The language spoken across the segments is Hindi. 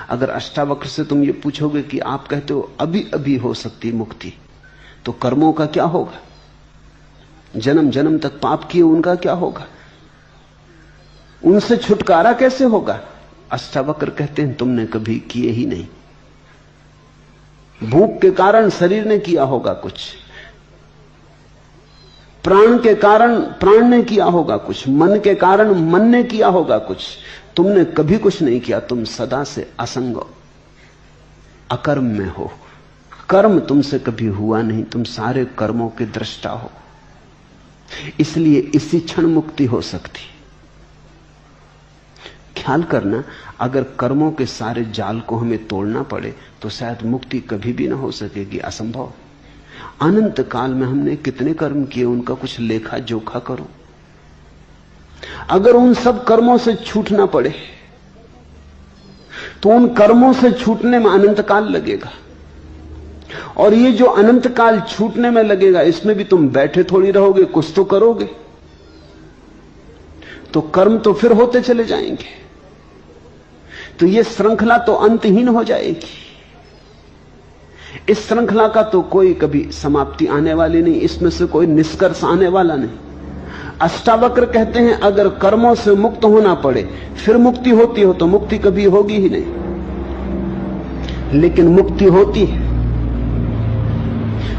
अगर अष्टावक्र से तुम ये पूछोगे कि आप कहते हो अभी अभी हो सकती मुक्ति, तो कर्मों का क्या होगा? जन्म जन्म तक पाप किए उनका क्या होगा? उनसे छुटकारा कैसे होगा? अष्टावक्र कहते हैं तुमने कभी किए ही नहीं। भूख के कारण शरीर ने किया होगा कुछ, प्राण के कारण प्राण ने किया होगा कुछ, मन के कारण मन ने किया होगा कुछ। तुमने कभी कुछ नहीं किया, तुम सदा से असंग अकर्म में हो। कर्म तुमसे कभी हुआ नहीं, तुम सारे कर्मों के दृष्टा हो। इसलिए इसी क्षण मुक्ति हो सकती। ख्याल करना, अगर कर्मों के सारे जाल को हमें तोड़ना पड़े तो शायद मुक्ति कभी भी ना हो सकेगी, असंभव। अनंत काल में हमने कितने कर्म किए, उनका कुछ लेखा जोखा करो। अगर उन सब कर्मों से छूटना पड़े तो उन कर्मों से छूटने में अनंत काल लगेगा, और ये जो अनंत काल छूटने में लगेगा, इसमें भी तुम बैठे थोड़ी रहोगे, कुछ तो करोगे। तो कर्म तो फिर होते चले जाएंगे, तो ये श्रृंखला तो अंतहीन हो जाएगी। इस श्रृंखला का तो कोई कभी समाप्ति आने वाली नहीं, इसमें से कोई निष्कर्ष आने वाला नहीं। अष्टावक्र कहते हैं अगर कर्मों से मुक्त होना पड़े फिर मुक्ति होती हो तो मुक्ति कभी होगी ही नहीं। लेकिन मुक्ति होती है।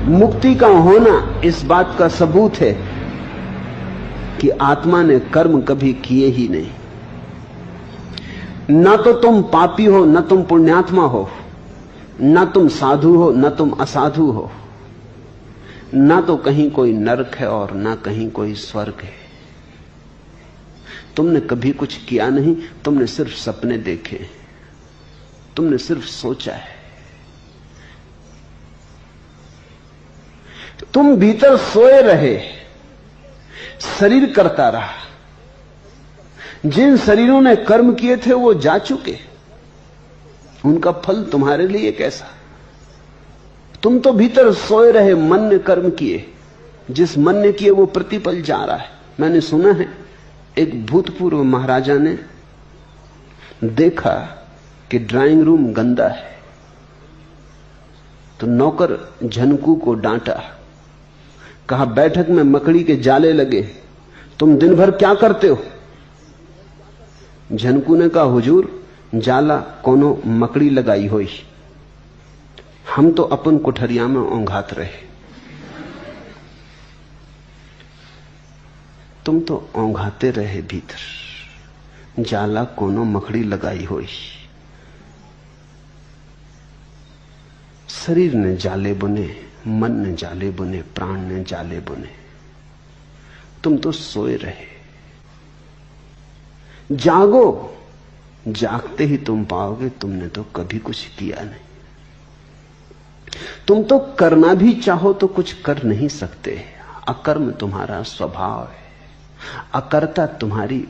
मुक्ति का होना इस बात का सबूत है कि आत्मा ने कर्म कभी किए ही नहीं। ना तो तुम पापी हो, ना तुम पुण्यात्मा हो, ना तुम साधु हो, ना तुम असाधु हो, ना तो कहीं कोई नरक है और ना कहीं कोई स्वर्ग है। तुमने कभी कुछ किया नहीं, तुमने सिर्फ सपने देखे, तुमने सिर्फ सोचा है। तुम भीतर सोए रहे, शरीर करता रहा। जिन शरीरों ने कर्म किए थे वो जा चुके, उनका फल तुम्हारे लिए कैसा? तुम तो भीतर सोए रहे, मन ने कर्म किए, जिस मन ने किए वो प्रतिपल जा रहा है। मैंने सुना है एक भूतपूर्व महाराजा ने देखा कि ड्राइंग रूम गंदा है, तो नौकर झनकू को डांटा, कहा बैठक में मकड़ी के जाले लगे, तुम दिन भर क्या करते हो? झनकू ने कहा हुजूर, जाला कोनो मकड़ी लगाई होई, हम तो अपन कोठरिया में ओंघात रहे। तुम तो ओंघाते रहे भीतर, जाला कोनो मकड़ी लगाई होई। शरीर ने जाले बुने, मन ने जाले बुने, प्राण ने जाले बुने। तुम तो सोए रहे। जागो, जागते ही तुम पाओगे तुमने तो कभी कुछ किया नहीं। तुम तो करना भी चाहो तो कुछ कर नहीं सकते। अकर्म तुम्हारा स्वभाव है, अकर्ता तुम्हारी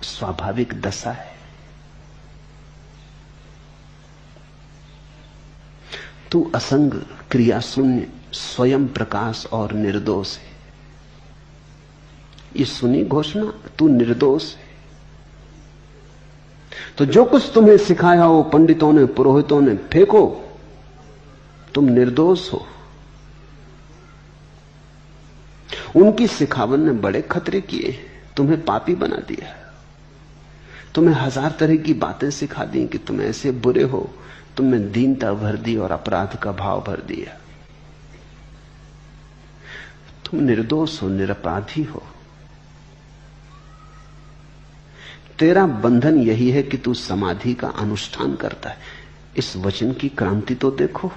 स्वाभाविक दशा है। तू असंग, क्रिया शून्य, स्वयं प्रकाश और निर्दोष है। ये सुनी घोषणा, तू निर्दोष है। तो जो कुछ तुम्हें सिखाया हो पंडितों ने, पुरोहितों ने, फेंको। तुम निर्दोष हो। उनकी सिखावन ने बड़े खतरे किए, तुम्हें पापी बना दिया, तुम्हें हजार तरह की बातें सिखा दी कि तुम ऐसे बुरे हो, तुमने दीनता भर दी और अपराध का भाव भर दिया। तुम निर्दोष हो, निरपराधी हो। तेरा बंधन यही है कि तू समाधि का अनुष्ठान करता है। इस वचन की क्रांति तो देखो।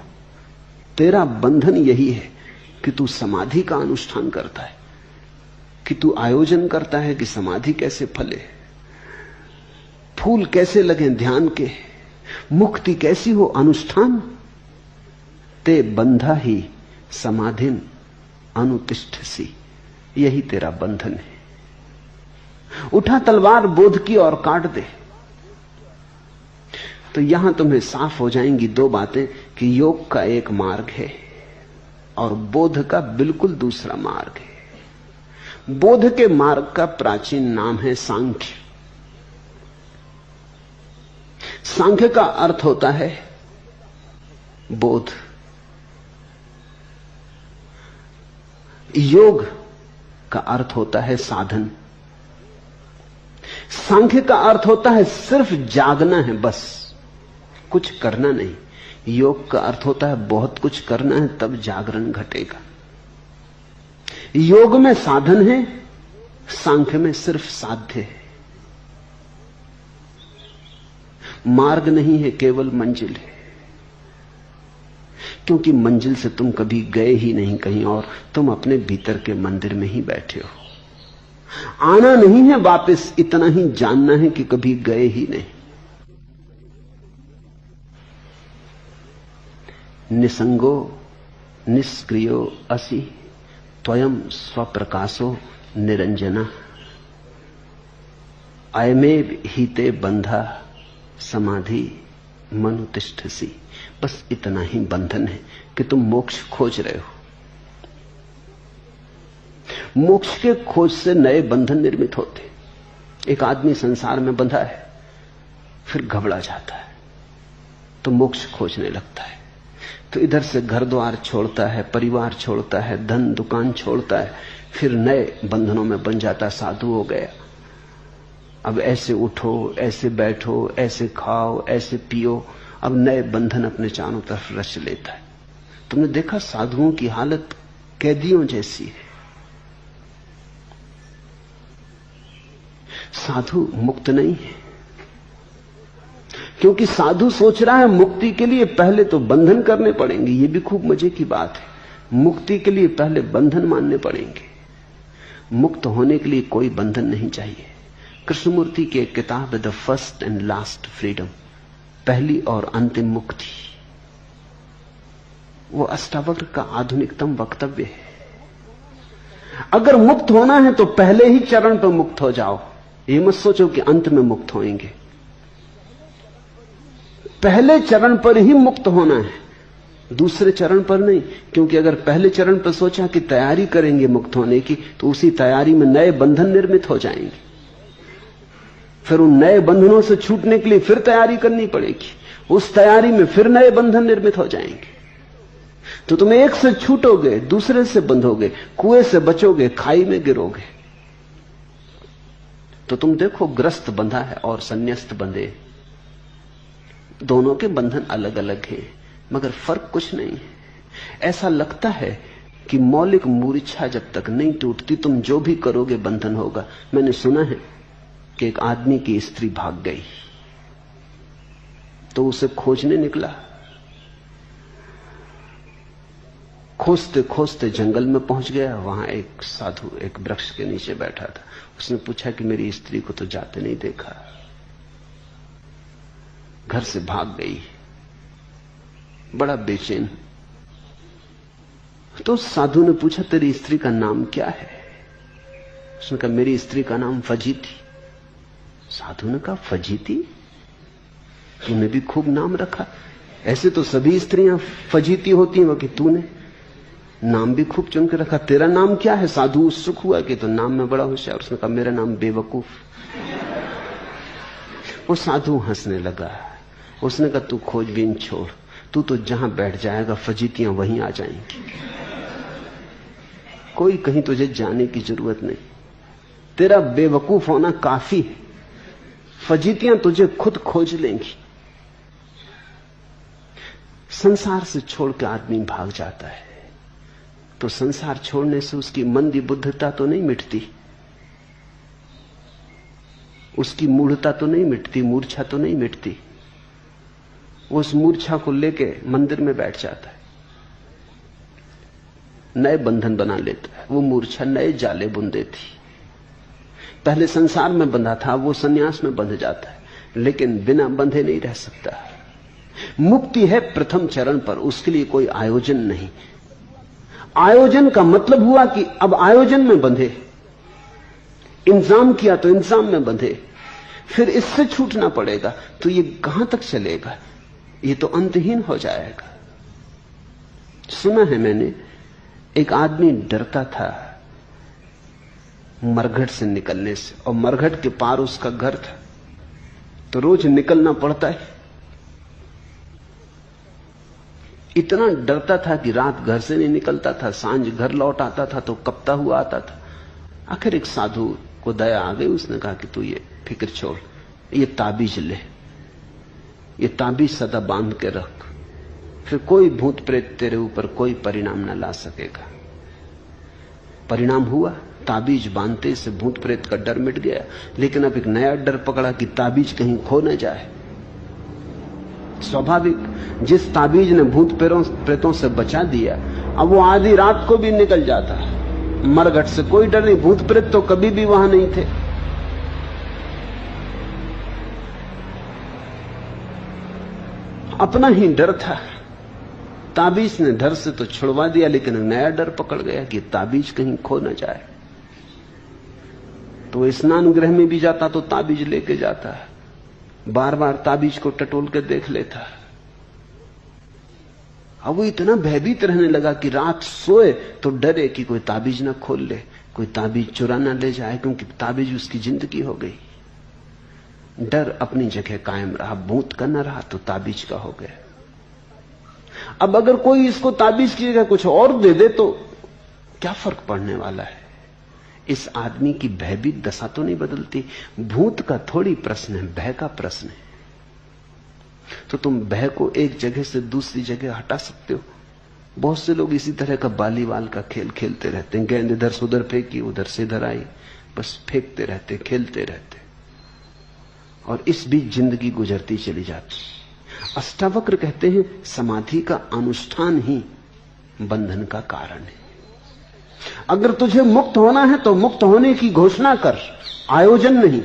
तेरा बंधन यही है कि तू समाधि का अनुष्ठान करता है, कि तू आयोजन करता है कि समाधि कैसे फले, फूल कैसे लगे ध्यान के, मुक्ति कैसी हो, अनुष्ठान। ते बंधा ही समाधिन अनुतिष्ठसी, यही तेरा बंधन है। उठा तलवार बोध की और काट दे। तो यहां तुम्हें साफ हो जाएंगी दो बातें कि योग का एक मार्ग है और बोध का बिल्कुल दूसरा मार्ग है। बोध के मार्ग का प्राचीन नाम है सांख्य। सांख्य का अर्थ होता है बोध, योग का अर्थ होता है साधन। सांख्य का अर्थ होता है सिर्फ जागना है, बस कुछ करना नहीं। योग का अर्थ होता है बहुत कुछ करना है, तब जागरण घटेगा। योग में साधन है, सांख्य में सिर्फ साध्य है। मार्ग नहीं है, केवल मंजिल है, क्योंकि मंजिल से तुम कभी गए ही नहीं कहीं और, तुम अपने भीतर के मंदिर में ही बैठे हो। आना नहीं है वापस, इतना ही जानना है कि कभी गए ही नहीं। निसंगो निष्क्रियो असि त्वयं स्वप्रकाशो निरंजना अयमेव हिते बंधा समाधि मनुतिष्ठसी। बस इतना ही बंधन है कि तुम मोक्ष खोज रहे हो। मोक्ष के खोज से नए बंधन निर्मित होते। एक आदमी संसार में बंधा है, फिर घबरा जाता है तो मोक्ष खोजने लगता है, तो इधर से घर द्वार छोड़ता है, परिवार छोड़ता है, धन दुकान छोड़ता है, फिर नए बंधनों में बन जाता। साधु हो गया, अब ऐसे उठो, ऐसे बैठो, ऐसे खाओ, ऐसे पियो, अब नए बंधन अपने चारों तरफ रच लेता है। तुमने देखा साधुओं की हालत कैदियों जैसी है। साधु मुक्त नहीं है, क्योंकि साधु सोच रहा है मुक्ति के लिए पहले तो बंधन करने पड़ेंगे। ये भी खूब मजे की बात है, मुक्ति के लिए पहले बंधन मानने पड़ेंगे। मुक्त होने के लिए कोई बंधन नहीं चाहिए। कृष्णमूर्ति की एक किताब है the first and last freedom, पहली और अंतिम मुक्ति। वो अष्टावक्र का आधुनिकतम वक्तव्य है। अगर मुक्त होना है तो पहले ही चरण पर मुक्त हो जाओ, ये मत सोचो कि अंत में मुक्त होएंगे। पहले चरण पर ही मुक्त होना है, दूसरे चरण पर नहीं। क्योंकि अगर पहले चरण पर सोचा कि तैयारी करेंगे मुक्त होने की, तो उसी तैयारी में नए बंधन निर्मित हो जाएंगे। फिर उन नए बंधनों से छूटने के लिए फिर तैयारी करनी पड़ेगी, उस तैयारी में फिर नए बंधन निर्मित हो जाएंगे। तो तुम एक से छूटोगे, दूसरे से बंधोगे, कुएं से बचोगे, खाई में गिरोगे। तो तुम देखो, ग्रस्त बंधा है और संन्यास्त बंधे, दोनों के बंधन अलग अलग हैं, मगर फर्क कुछ नहीं है। ऐसा लगता है कि मौलिक मूर्छा जब तक नहीं टूटती, तुम जो भी करोगे बंधन होगा। मैंने सुना है कि एक आदमी की स्त्री भाग गई, तो उसे खोजने निकला। खोजते खोजते जंगल में पहुंच गया। वहां एक साधु एक वृक्ष के नीचे बैठा था। उसने पूछा कि मेरी स्त्री को तो जाते नहीं देखा, घर से भाग गई, बड़ा बेचैन। तो साधु ने पूछा तेरी स्त्री का नाम क्या है? उसने कहा मेरी स्त्री का नाम फजीती। साधु ने कहा फजीती, तूने भी खूब नाम रखा। ऐसे तो सभी स्त्रियां फजीती होती हैं, कि तूने नाम भी खूब चुन के रखा। तेरा नाम क्या है? साधु उत्सुक हुआ कि तो नाम में बड़ा होशियार। उसने कहा मेरा नाम बेवकूफ। वो साधु हंसने लगा। उसने कहा तू खोजबीन छोड़, तू तो जहां बैठ जाएगा फजीतियां वहीं आ जाएंगी, कोई कहीं तुझे जाने की जरूरत नहीं। तेरा बेवकूफ होना काफी है, फजीतियां तुझे खुद खोज लेंगी। संसार से छोड़ के आदमी भाग जाता है, तो संसार छोड़ने से उसकी मंदी बुद्धता तो नहीं मिटती, उसकी मूढ़ता तो नहीं मिटती, मूर्छा तो नहीं मिटती। वो उस मूर्छा को लेके मंदिर में बैठ जाता है, नए बंधन बना लेता है। वो मूर्छा नए जाले बुन देती। पहले संसार में बंधा था, वो सन्यास में बंध जाता है, लेकिन बिना बंधे नहीं रह सकता। मुक्ति है प्रथम चरण पर, उसके लिए कोई आयोजन नहीं। आयोजन का मतलब हुआ कि अब आयोजन में बंधे, इंतजाम किया तो इंतजाम में बंधे, फिर इससे छूटना पड़ेगा। तो ये कहां तक चलेगा? ये तो अंतहीन हो जाएगा। सुना है मैंने, एक आदमी डरता था मरघट से निकलने से, और मरघट के पार उसका घर था, तो रोज निकलना पड़ता है। इतना डरता था कि रात घर से नहीं निकलता था, सांझ घर लौट आता था तो कपता हुआ आता था। आखिर एक साधु को दया आ गई, उसने कहा कि तू ये फिक्र छोड़, ये ताबीज ले, ये ताबीज सदा बांध के रख, फिर कोई भूत प्रेत तेरे ऊपर कोई परिणाम न ला सकेगा। परिणाम हुआ, ताबीज बांधते से भूत प्रेत का डर मिट गया। लेकिन अब एक नया डर पकड़ा कि ताबीज कहीं खो न जाए। स्वाभाविक, जिस ताबीज ने भूत प्रेतों से बचा दिया, अब वो आधी रात को भी निकल जाता। मरघट से कोई डर नहीं, भूत प्रेत तो कभी भी वहां नहीं थे। अपना ही डर था। ताबीज ने डर से तो छुड़वा दिया, लेकिन नया डर पकड़ गया कि ताबीज कहीं खो न जाए। तो स्नान गृह में भी जाता तो ताबीज लेके जाता, बार बार ताबीज को टटोल के देख लेता। अब वो इतना भयभीत रहने लगा कि रात सोए तो डरे कि कोई ताबीज ना खोल ले, कोई ताबीज चुरा ना ले जाए, क्योंकि ताबीज उसकी जिंदगी हो गई। डर अपनी जगह कायम रहा, भूत का न रहा तो ताबीज का हो गया। अब अगर कोई इसको ताबीज की जगह कुछ और दे दे तो क्या फर्क पड़ने वाला है? इस आदमी की भयभीत दशा तो नहीं बदलती। भूत का थोड़ी प्रश्न है, भय का प्रश्न है। तो तुम भय को एक जगह से दूसरी जगह हटा सकते हो। बहुत से लोग इसी तरह का बालीवाल का खेल खेलते रहते हैं। गेंद इधर से उधर फेंकी, उधर से इधर आई, बस फेंकते रहते, खेलते रहते, और इस बीच जिंदगी गुजरती चली जाती। अष्टावक्र कहते हैं समाधि का अनुष्ठान ही बंधन का कारण है। अगर तुझे मुक्त होना है तो मुक्त होने की घोषणा कर, आयोजन नहीं।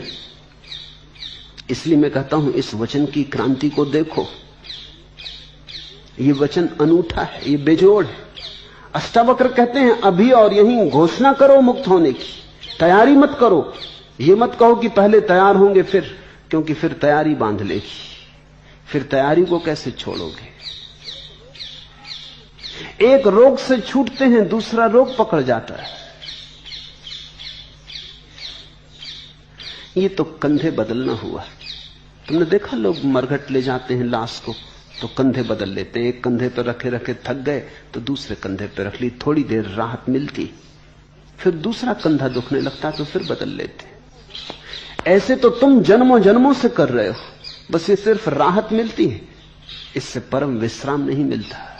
इसलिए मैं कहता हूं इस वचन की क्रांति को देखो। यह वचन अनूठा है, यह बेजोड़ है। अष्टावक्र कहते हैं अभी और यहीं घोषणा करो मुक्त होने की, तैयारी मत करो। यह मत कहो कि पहले तैयार होंगे फिर, क्योंकि फिर तैयारी बांध लेगी, फिर तैयारी को कैसे छोड़ोगे? एक रोग से छूटते हैं, दूसरा रोग पकड़ जाता है। ये तो कंधे बदलना हुआ। तुमने देखा लोग मरघट ले जाते हैं लाश को तो कंधे बदल लेते हैं। एक कंधे पर रखे रखे थक गए तो दूसरे कंधे पर रख ली, थोड़ी देर राहत मिलती, फिर दूसरा कंधा दुखने लगता तो फिर बदल लेते। ऐसे तो तुम जन्मों जन्मों से कर रहे हो, बस ये सिर्फ राहत मिलती है, इससे परम विश्राम नहीं मिलता।